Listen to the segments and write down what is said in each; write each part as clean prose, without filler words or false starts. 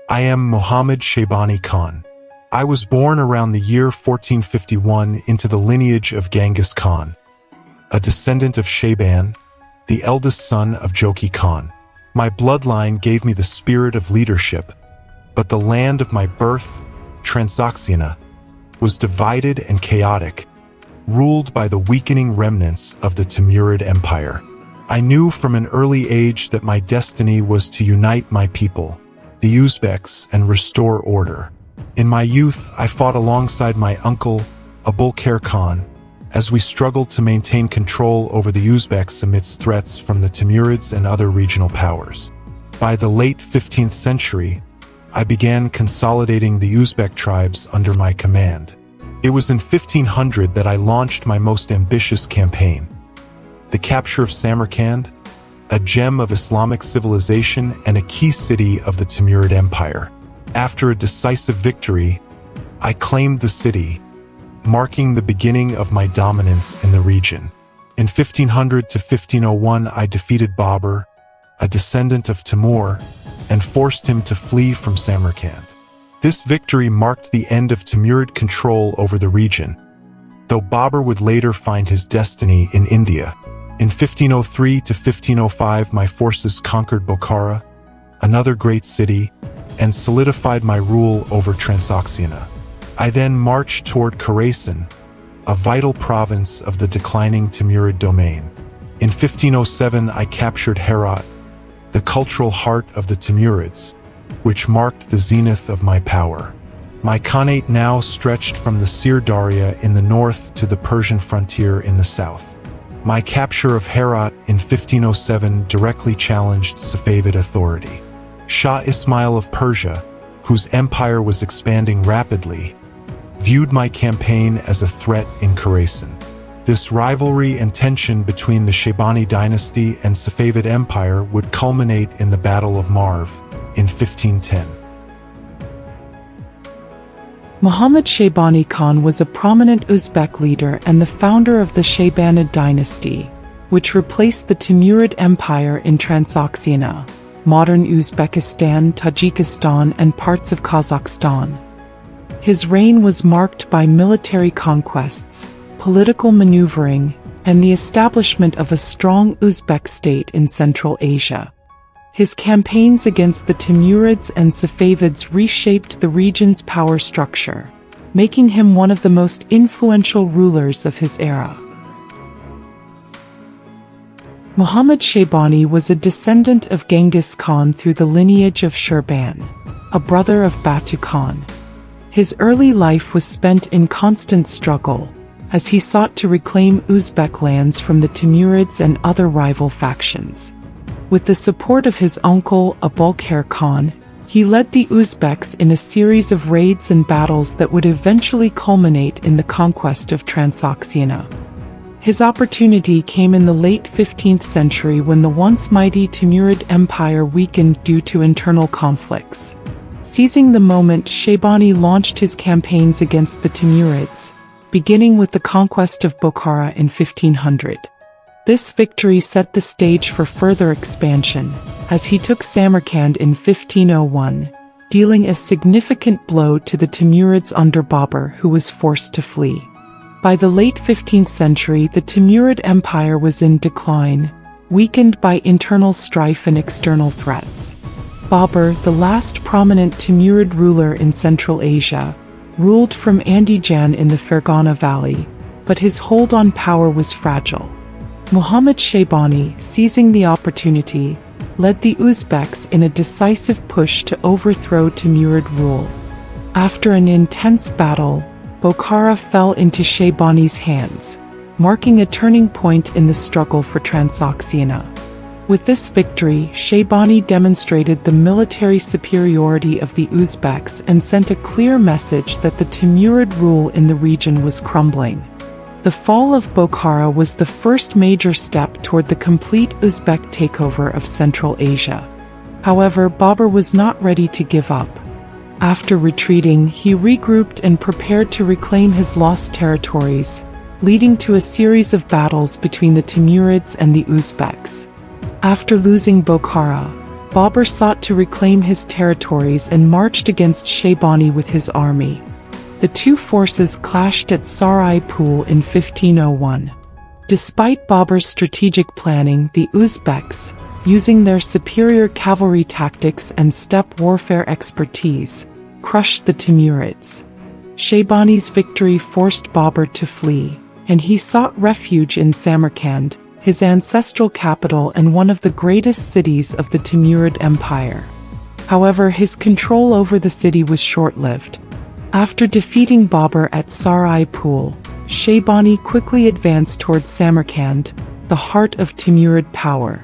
I am Muhammad Shaybani Khan. I was born around the year 1451 into the lineage of Genghis Khan, a descendant of Shayban, the eldest son of Joki Khan. My bloodline gave me the spirit of leadership, but the land of my birth, Transoxiana, was divided and chaotic, ruled by the weakening remnants of the Timurid Empire. I knew from an early age that my destiny was to unite my people, the Uzbeks, and restore order. In my youth, I fought alongside my uncle, Bukhara Khan, as we struggled to maintain control over the Uzbeks amidst threats from the Timurids and other regional powers. By the late 15th century, I began consolidating the Uzbek tribes under my command. It was in 1500 that I launched my most ambitious campaign, the capture of Samarkand, a gem of Islamic civilization and a key city of the Timurid Empire. After a decisive victory, I claimed the city, marking the beginning of my dominance in the region. In 1500 to 1501, I defeated Babur, a descendant of Timur, and forced him to flee from Samarkand. This victory marked the end of Timurid control over the region, though Babur would later find his destiny in India. In 1503 to 1505, my forces conquered Bukhara, another great city, and solidified my rule over Transoxiana. I then marched toward Khorasan, a vital province of the declining Timurid domain. In 1507, I captured Herat, the cultural heart of the Timurids, which marked the zenith of my power. My khanate now stretched from the Sir Darya in the north to the Persian frontier in the south. My capture of Herat in 1507 directly challenged Safavid authority. Shah Ismail of Persia, whose empire was expanding rapidly, viewed my campaign as a threat in Khorasan. This rivalry and tension between the Shaybani dynasty and Safavid Empire would culminate in the Battle of Merv in 1510. Muhammad Shaybani Khan was a prominent Uzbek leader and the founder of the Shaybanid dynasty, which replaced the Timurid Empire in Transoxiana, modern Uzbekistan, Tajikistan, and parts of Kazakhstan. His reign was marked by military conquests, political maneuvering, and the establishment of a strong Uzbek state in Central Asia. His campaigns against the Timurids and Safavids reshaped the region's power structure, making him one of the most influential rulers of his era. Muhammad Shaybani was a descendant of Genghis Khan through the lineage of Shayban, a brother of Batu Khan. His early life was spent in constant struggle, as he sought to reclaim Uzbek lands from the Timurids and other rival factions. With the support of his uncle Bukhara Khan, he led the Uzbeks in a series of raids and battles that would eventually culminate in the conquest of Transoxiana. His opportunity came in the late 15th century when the once mighty Timurid Empire weakened due to internal conflicts. Seizing the moment, Shaybani launched his campaigns against the Timurids, beginning with the conquest of Bukhara in 1500. This victory set the stage for further expansion, as he took Samarkand in 1501, dealing a significant blow to the Timurids under Babur, who was forced to flee. By the late 15th century, the Timurid Empire was in decline, weakened by internal strife and external threats. Babur, the last prominent Timurid ruler in Central Asia, ruled from Andijan in the Fergana Valley, but his hold on power was fragile. Muhammad Shaybani, seizing the opportunity, led the Uzbeks in a decisive push to overthrow Timurid rule. After an intense battle, Bukhara fell into Shaybani's hands, marking a turning point in the struggle for Transoxiana. With this victory, Shaybani demonstrated the military superiority of the Uzbeks and sent a clear message that the Timurid rule in the region was crumbling. The fall of Bukhara was the first major step toward the complete Uzbek takeover of Central Asia. However, Babur was not ready to give up. After retreating, he regrouped and prepared to reclaim his lost territories, leading to a series of battles between the Timurids and the Uzbeks. After losing Bukhara, Babur sought to reclaim his territories and marched against Shaybani with his army. The two forces clashed at Sarai Pool in 1501. Despite Babur's strategic planning, the Uzbeks, using their superior cavalry tactics and steppe warfare expertise, crushed the Timurids. Shaybani's victory forced Babur to flee, and he sought refuge in Samarkand, his ancestral capital and one of the greatest cities of the Timurid Empire. However, his control over the city was short-lived. After defeating Babur at Sarai Pool, Shaybani quickly advanced towards Samarkand, the heart of Timurid power.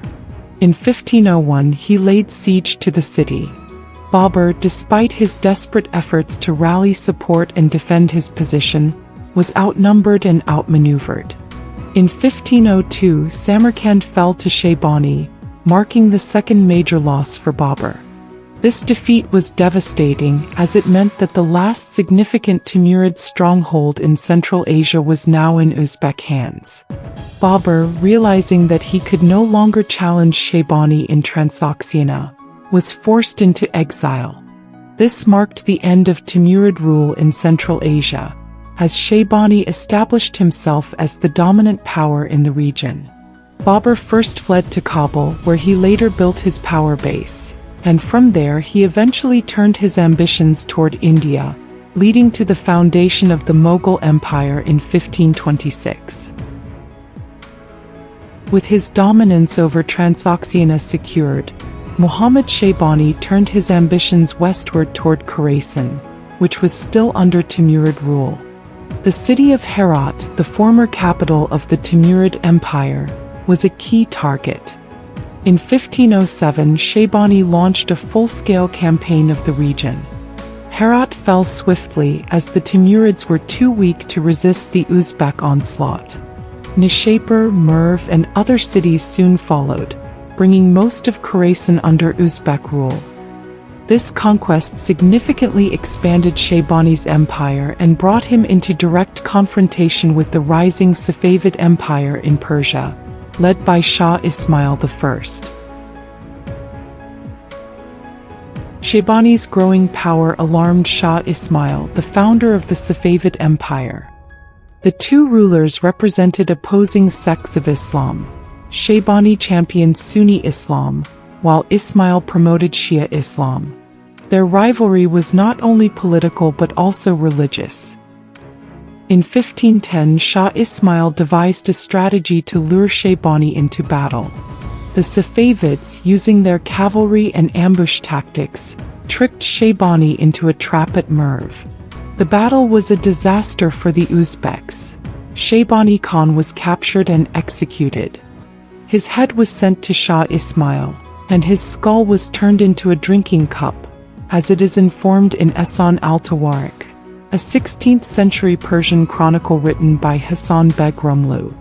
In 1501 he laid siege to the city. Babur, despite his desperate efforts to rally support and defend his position, was outnumbered and outmaneuvered. In 1502 Samarkand fell to Shaybani, marking the second major loss for Babur. This defeat was devastating, as it meant that the last significant Timurid stronghold in Central Asia was now in Uzbek hands. Babur, realizing that he could no longer challenge Shaybani in Transoxiana, was forced into exile. This marked the end of Timurid rule in Central Asia, as Shaybani established himself as the dominant power in the region. Babur first fled to Kabul, where he later built his power base, and from there he eventually turned his ambitions toward India, leading to the foundation of the Mughal Empire in 1526. With his dominance over Transoxiana secured, Muhammad Shaybani turned his ambitions westward toward Khorasan, which was still under Timurid rule. The city of Herat, the former capital of the Timurid Empire, was a key target. In 1507 Shaybani launched a full-scale campaign of the region. Herat fell swiftly as the Timurids were too weak to resist the Uzbek onslaught. Reshaped, Merv and other cities soon followed, bringing most of Khorasan under Uzbek rule. This conquest significantly expanded Shaybani's empire and brought him into direct confrontation with the rising Safavid Empire in Persia, led by Shah Ismail I. Shaybani's growing power alarmed Shah Ismail, the founder of the Safavid Empire. The two rulers represented opposing sects of Islam. Shaybani championed Sunni Islam, while Ismail promoted Shia Islam. Their rivalry was not only political but also religious. In 1510 Shah Ismail devised a strategy to lure Shaybani into battle. The Safavids, using their cavalry and ambush tactics, tricked Shaybani into a trap at Merv. The battle was a disaster for the Uzbeks. Shaybani Khan was captured and executed. His head was sent to Shah Ismail, and his skull was turned into a drinking cup, as it is informed in Ehsan al-Tawarik, a 16th-century Persian chronicle written by Hasan Beg Rumlu.